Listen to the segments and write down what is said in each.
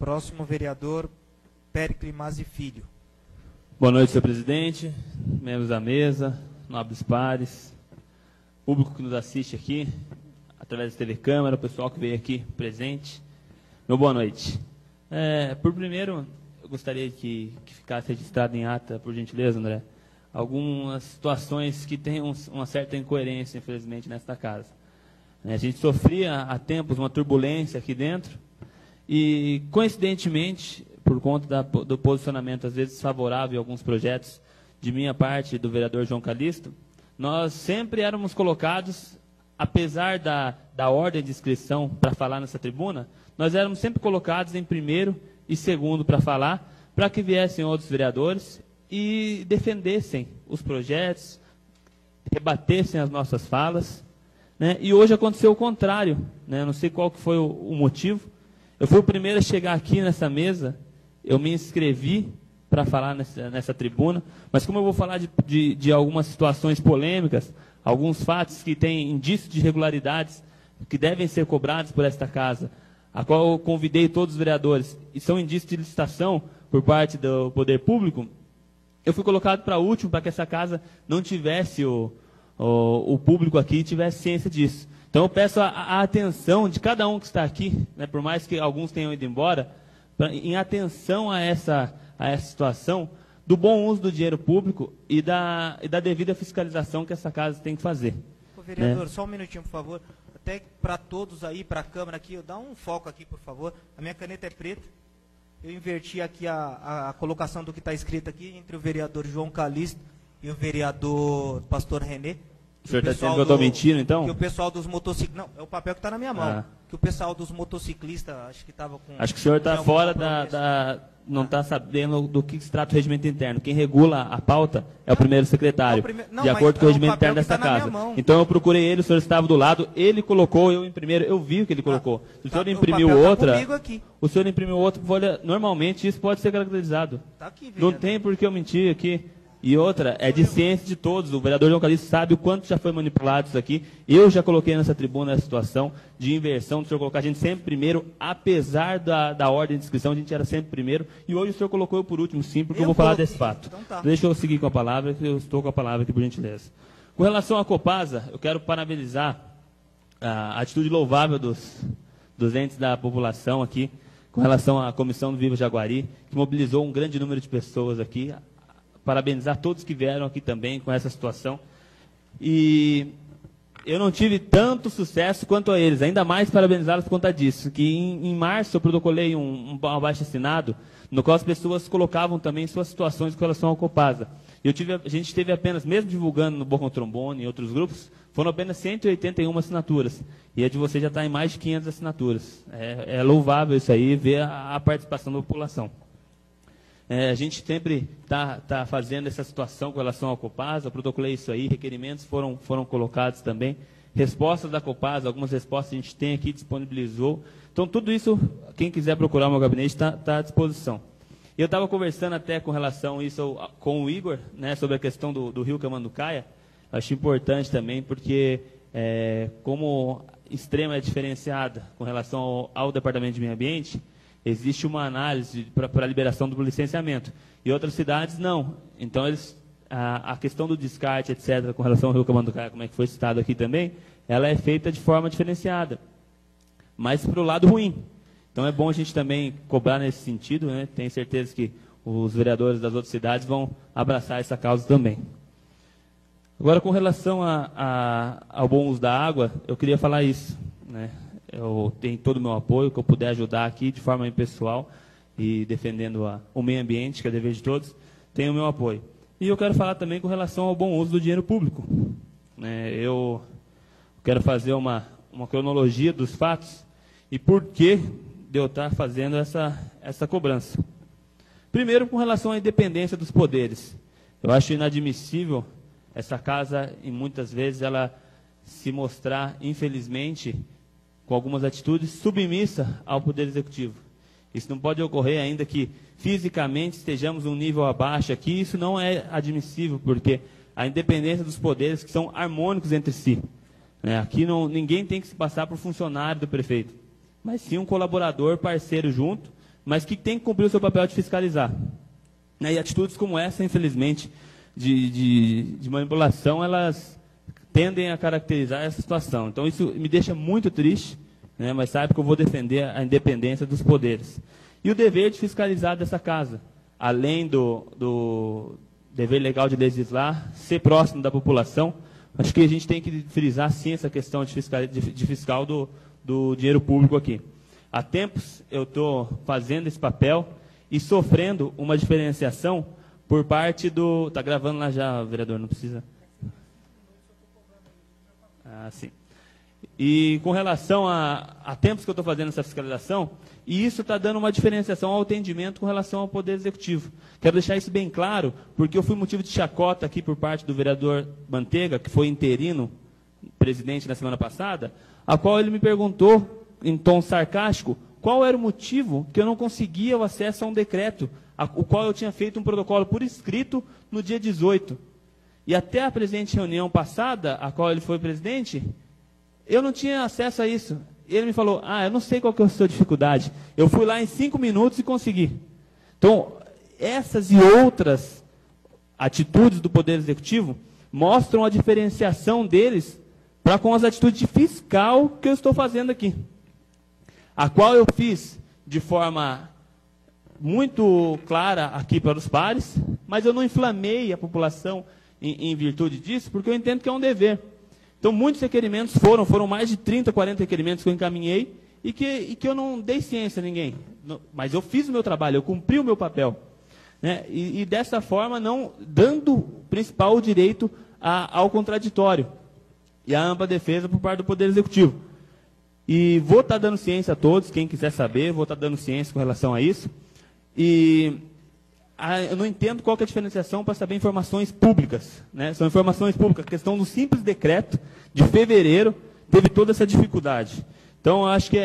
Próximo vereador, Péricles Mazzi Filho. Boa noite, senhor presidente, membros da mesa, nobres pares, público que nos assiste aqui, através da TV Câmara, o pessoal que veio aqui presente. Meu boa noite. Por primeiro, eu gostaria que ficasse registrado em ata, por gentileza, André, algumas situações que têm uma certa incoerência, infelizmente, nesta casa. A gente sofria há tempos uma turbulência aqui dentro e, coincidentemente, por conta do posicionamento, às vezes, favorável a alguns projetos de minha parte, do vereador João Calisto, nós sempre éramos colocados, apesar da ordem de inscrição para falar nessa tribuna, nós éramos sempre colocados em primeiro e segundo para falar, para que viessem outros vereadores e defendessem os projetos, rebatessem as nossas falas, né? E hoje aconteceu o contrário, né? Eu não sei qual que foi o motivo. Eu fui o primeiro a chegar aqui nessa mesa, eu me inscrevi para falar nessa tribuna, mas como eu vou falar de algumas situações polêmicas, alguns fatos que têm indícios de irregularidades que devem ser cobrados por esta casa, a qual eu convidei todos os vereadores, e são indícios de licitação por parte do poder público, eu fui colocado para último, para que essa casa não tivesse o público aqui, tivesse ciência disso. Então eu peço a atenção de cada um que está aqui, né, por mais que alguns tenham ido embora, em atenção a essa situação do bom uso do dinheiro público e da devida fiscalização que essa casa tem que fazer. Ô, vereador, só um minutinho, por favor. Até para todos aí, para a câmera aqui, dá um foco aqui, por favor. A minha caneta é preta. Eu inverti aqui a colocação do que está escrito aqui entre o vereador João Calisto e o vereador Pastor René. O senhor está dizendo que eu estou mentindo, então? Que o pessoal dos motociclistas... Não, é o papel que está na minha mão. Que o pessoal dos motociclistas, acho que estava com... Acho que o senhor está fora não está sabendo do que se trata o regimento interno. Quem regula a pauta é o primeiro secretário, de acordo com o regimento interno dessa casa. Então eu procurei ele, o senhor estava do lado, ele colocou, eu em primeiro, eu vi o que ele colocou. Se o senhor imprimiu outra, o senhor imprimiu outra, normalmente isso pode ser caracterizado. Tá aqui, não tem por que eu mentir aqui. E outra, é de ciência de todos. O vereador João Calisto sabe o quanto já foi manipulado isso aqui. Eu já coloquei nessa tribuna a situação de inversão, do senhor colocar a gente sempre primeiro, apesar da ordem de inscrição, a gente era sempre primeiro. E hoje o senhor colocou eu por último, sim, porque eu vou falar desse fato. Então tá. Deixa eu seguir com a palavra, que eu estou com a palavra aqui, por gentileza. Com relação à Copasa, eu quero parabenizar a atitude louvável dos entes da população aqui, com relação à Comissão do Viva Jaguari, que mobilizou um grande número de pessoas aqui. Parabenizar todos que vieram aqui também com essa situação. E eu não tive tanto sucesso quanto a eles, ainda mais parabenizá-los por conta disso, que em março eu protocolei um abaixo-assinado, no qual as pessoas colocavam também suas situações com relação ao Copasa. A gente teve apenas, mesmo divulgando no Boca Trombone e outros grupos, foram apenas 181 assinaturas. E a de você já está em mais de 500 assinaturas. É louvável isso aí, ver a participação da população. A gente sempre está fazendo essa situação com relação ao Copasa, eu protocolei isso aí, requerimentos foram colocados também, respostas da Copasa, algumas respostas a gente tem aqui, disponibilizou. Então, tudo isso, quem quiser procurar o meu gabinete, está à disposição. Eu estava conversando até com relação a isso com o Igor, né, sobre a questão do rio Camanducaia. Acho importante também, porque como Extrema é diferenciada com relação ao Departamento de Meio Ambiente, existe uma análise para a liberação do licenciamento. E outras cidades, não. Então, a questão do descarte, etc., com relação ao rio Camanducaia, como é que foi citado aqui também, ela é feita de forma diferenciada, mas para o lado ruim. Então, é bom a gente também cobrar nesse sentido, né? Tenho certeza que os vereadores das outras cidades vão abraçar essa causa também. Agora, com relação ao bom uso da água, eu queria falar isso, né? Eu tenho todo o meu apoio, que eu puder ajudar aqui de forma impessoal e defendendo o meio ambiente, que é dever de todos, tenho o meu apoio. E eu quero falar também com relação ao bom uso do dinheiro público. Eu quero fazer uma cronologia dos fatos e por que de eu estar fazendo essa cobrança. Primeiro, com relação à independência dos poderes. Eu acho inadmissível essa casa, e muitas vezes, ela se mostrar, infelizmente, com algumas atitudes, submissa ao Poder Executivo. Isso não pode ocorrer, ainda que fisicamente estejamos um nível abaixo aqui, isso não é admissível, porque a independência dos poderes que são harmônicos entre si. Aqui ninguém tem que se passar por funcionário do prefeito, mas sim um colaborador, parceiro junto, mas que tem que cumprir o seu papel de fiscalizar. E atitudes como essa, infelizmente, de manipulação, elas tendem a caracterizar essa situação. Então, isso me deixa muito triste, né, mas sabe que eu vou defender a independência dos poderes. E o dever de fiscalizar dessa casa, além do dever legal de legislar, ser próximo da população. Acho que a gente tem que frisar, sim, essa questão de fiscal do dinheiro público aqui. Há tempos eu estou fazendo esse papel e sofrendo uma diferenciação por parte do... Está gravando lá já, vereador, não precisa... sim. E com relação a tempos que eu estou fazendo essa fiscalização, e isso está dando uma diferenciação ao atendimento com relação ao Poder Executivo. Quero deixar isso bem claro, porque eu fui motivo de chacota aqui por parte do vereador Manteiga, que foi interino presidente na semana passada, a qual ele me perguntou, em tom sarcástico, qual era o motivo que eu não conseguia o acesso a um decreto, o qual eu tinha feito um protocolo por escrito no dia 18. E até a presente reunião passada, a qual ele foi presidente, eu não tinha acesso a isso. Ele me falou, eu não sei qual que é a sua dificuldade. Eu fui lá em 5 minutos e consegui. Então, essas e outras atitudes do Poder Executivo mostram a diferenciação deles para com as atitudes de fiscal que eu estou fazendo aqui. A qual eu fiz de forma muito clara aqui para os pares, mas eu não inflamei a população em virtude disso, porque eu entendo que é um dever. Então, muitos requerimentos foram mais de 30, 40 requerimentos que eu encaminhei e que eu não dei ciência a ninguém. Mas eu fiz o meu trabalho, eu cumpri o meu papel. Né? E dessa forma, não dando o principal direito ao contraditório e à ampla defesa por parte do Poder Executivo. E vou estar dando ciência a todos, quem quiser saber, vou estar dando ciência com relação a isso. E eu não entendo qual que é a diferenciação para saber informações públicas. Né? São informações públicas. A questão do simples decreto de fevereiro teve toda essa dificuldade. Então, eu acho que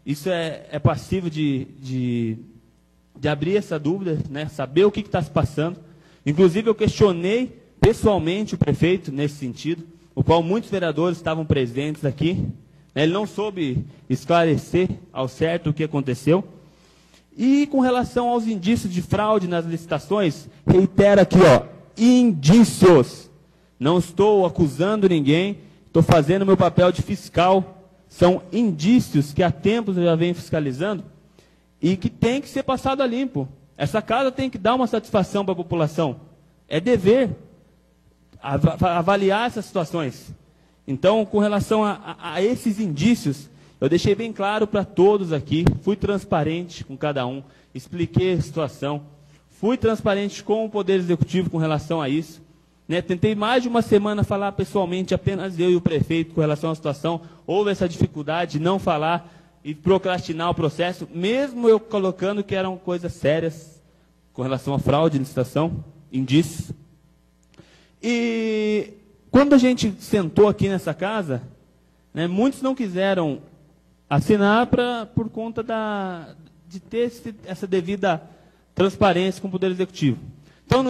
isso é passível de abrir essa dúvida, né? Saber o que está se passando. Inclusive, eu questionei pessoalmente o prefeito nesse sentido, o qual muitos vereadores estavam presentes aqui. Ele não soube esclarecer ao certo o que aconteceu. E com relação aos indícios de fraude nas licitações, reitero aqui, indícios. Não estou acusando ninguém, estou fazendo meu papel de fiscal. São indícios que há tempos eu já venho fiscalizando e que tem que ser passado a limpo. Essa casa tem que dar uma satisfação para a população. É dever avaliar essas situações. Então, com relação a esses indícios, eu deixei bem claro para todos aqui, fui transparente com cada um, expliquei a situação, fui transparente com o Poder Executivo com relação a isso. Né? Tentei mais de uma semana falar pessoalmente, apenas eu e o prefeito, com relação à situação. Houve essa dificuldade de não falar e procrastinar o processo, mesmo eu colocando que eram coisas sérias com relação à fraude, licitação, indícios. E quando a gente sentou aqui nessa casa, né, muitos não quiseram assinar por conta de ter essa devida transparência com o Poder Executivo. Então,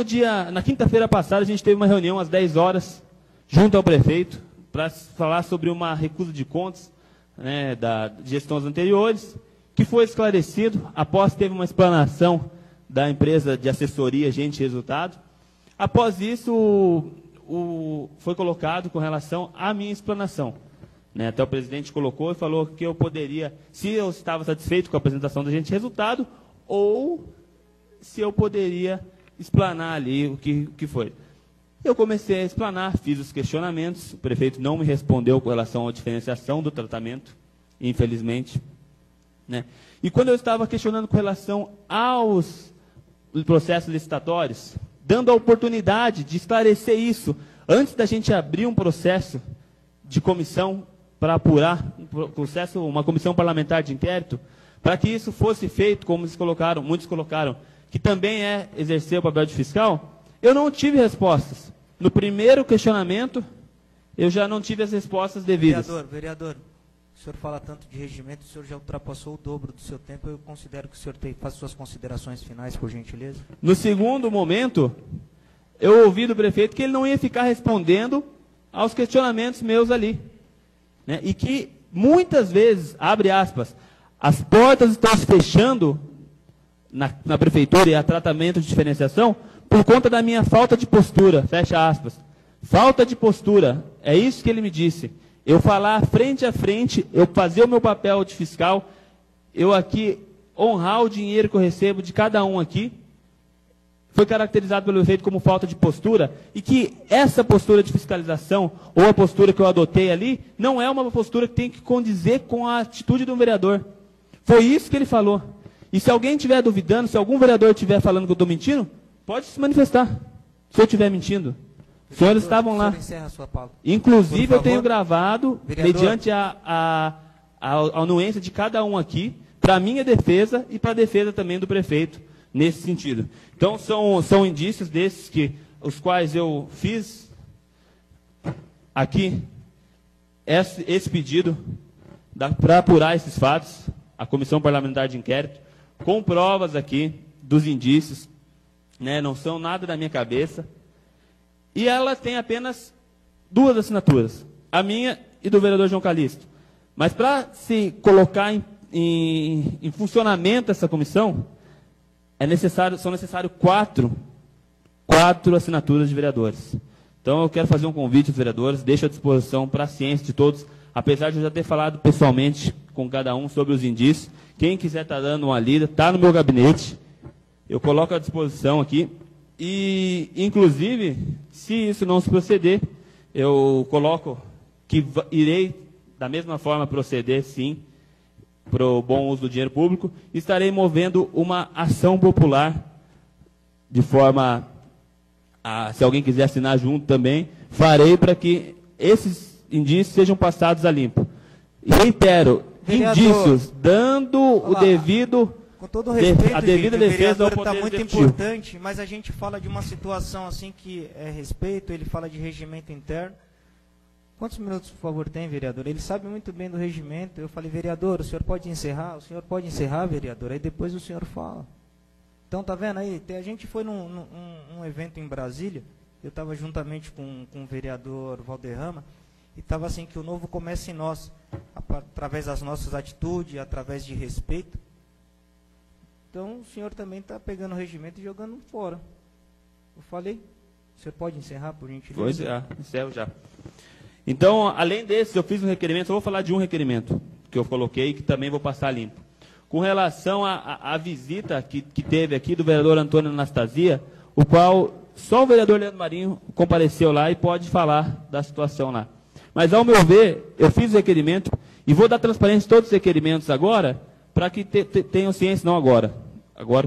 na quinta-feira passada, a gente teve uma reunião às 10 horas, junto ao prefeito, para falar sobre uma recusa de contas, né, de gestões anteriores, que foi esclarecido, após teve uma explanação da empresa de assessoria Gente Resultado. Após isso, foi colocado com relação à minha explanação. Né, até o presidente colocou e falou que eu poderia, se eu estava satisfeito com a apresentação da Gente Resultado, ou se eu poderia explanar ali o que foi. Eu comecei a explanar, fiz os questionamentos, o prefeito não me respondeu com relação à diferenciação do tratamento, infelizmente. Né? E quando eu estava questionando com relação aos processos licitatórios, dando a oportunidade de esclarecer isso, antes da gente abrir um processo de comissão para apurar, uma comissão parlamentar de inquérito, para que isso fosse feito, como muitos colocaram, que também é exercer o papel de fiscal, eu não tive respostas. No primeiro questionamento, eu já não tive as respostas devidas. Vereador, o senhor fala tanto de regimento, o senhor já ultrapassou o dobro do seu tempo, eu considero que o senhor faça suas considerações finais, por gentileza. No segundo momento, eu ouvi do prefeito que ele não ia ficar respondendo aos questionamentos meus ali. Né? E que, muitas vezes, abre aspas, As portas estão se fechando na prefeitura e a tratamento de diferenciação por conta da minha falta de postura, fecha aspas. Falta de postura, é isso que ele me disse. Eu falar frente a frente, eu fazer o meu papel de fiscal, eu aqui honrar o dinheiro que eu recebo de cada um aqui, foi caracterizado pelo efeito como falta de postura, e que essa postura de fiscalização, ou a postura que eu adotei ali, não é uma postura que tem que condizer com a atitude de um vereador. Foi isso que ele falou. E se alguém estiver duvidando, se algum vereador estiver falando que eu estou mentindo, pode se manifestar, se eu estiver mentindo. Os senhores estavam lá. Inclusive, eu tenho gravado, mediante a anuência de cada um aqui, para a minha defesa e para a defesa também do prefeito, nesse sentido. Então, são indícios desses os quais eu fiz aqui esse pedido para apurar esses fatos, a Comissão Parlamentar de Inquérito, com provas aqui dos indícios, né, não são nada da minha cabeça, e ela tem apenas 2 assinaturas, a minha e do vereador João Calixto. Mas para se colocar em funcionamento essa comissão, são necessários 4 assinaturas de vereadores. Então eu quero fazer um convite aos vereadores, deixo à disposição para a ciência de todos, apesar de eu já ter falado pessoalmente com cada um sobre os indícios. Quem quiser estar dando uma lida, está no meu gabinete, eu coloco à disposição aqui. E, inclusive, se isso não se proceder, eu coloco que irei, da mesma forma, proceder, sim, para o bom uso do dinheiro público, estarei movendo uma ação popular, de forma se alguém quiser assinar junto também, farei para que esses indícios sejam passados a limpo. E reitero, vereador, indícios, dando o devido... Com todo o respeito, a devida defesa ao poder está muito executivo. importante, mas a gente fala de uma situação assim que é respeito, ele fala de regimento interno. Quantos minutos, por favor, tem, vereador? Ele sabe muito bem do regimento. Eu falei, vereador, o senhor pode encerrar? O senhor pode encerrar, vereador? Aí depois o senhor fala. Então, tá vendo aí? A gente foi num evento em Brasília, eu estava juntamente com o vereador Valderrama, e estava assim, que o novo começa em nós, através das nossas atitudes, através de respeito. Então, o senhor também está pegando o regimento e jogando fora. Eu falei, o senhor pode encerrar, por gentileza? Pois é, encerro já. Então, além desses, eu fiz um requerimento, eu vou falar de um requerimento que eu coloquei, que também vou passar limpo. Com relação à visita que teve aqui do vereador Antônio Anastasia, o qual só o vereador Leandro Marinho compareceu lá e pode falar da situação lá. Mas, ao meu ver, eu fiz o requerimento e vou dar transparência em todos os requerimentos agora, para que tenham ciência, não agora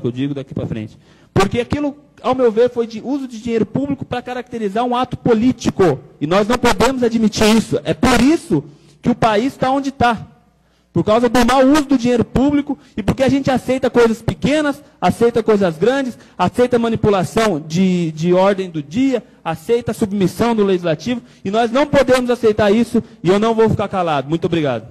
que eu digo, daqui para frente. Porque aquilo, ao meu ver, foi de uso de dinheiro público para caracterizar um ato político. E nós não podemos admitir isso. É por isso que o país está onde está. Por causa do mau uso do dinheiro público e porque a gente aceita coisas pequenas, aceita coisas grandes, aceita manipulação de ordem do dia, aceita submissão do legislativo. E nós não podemos aceitar isso e eu não vou ficar calado. Muito obrigado.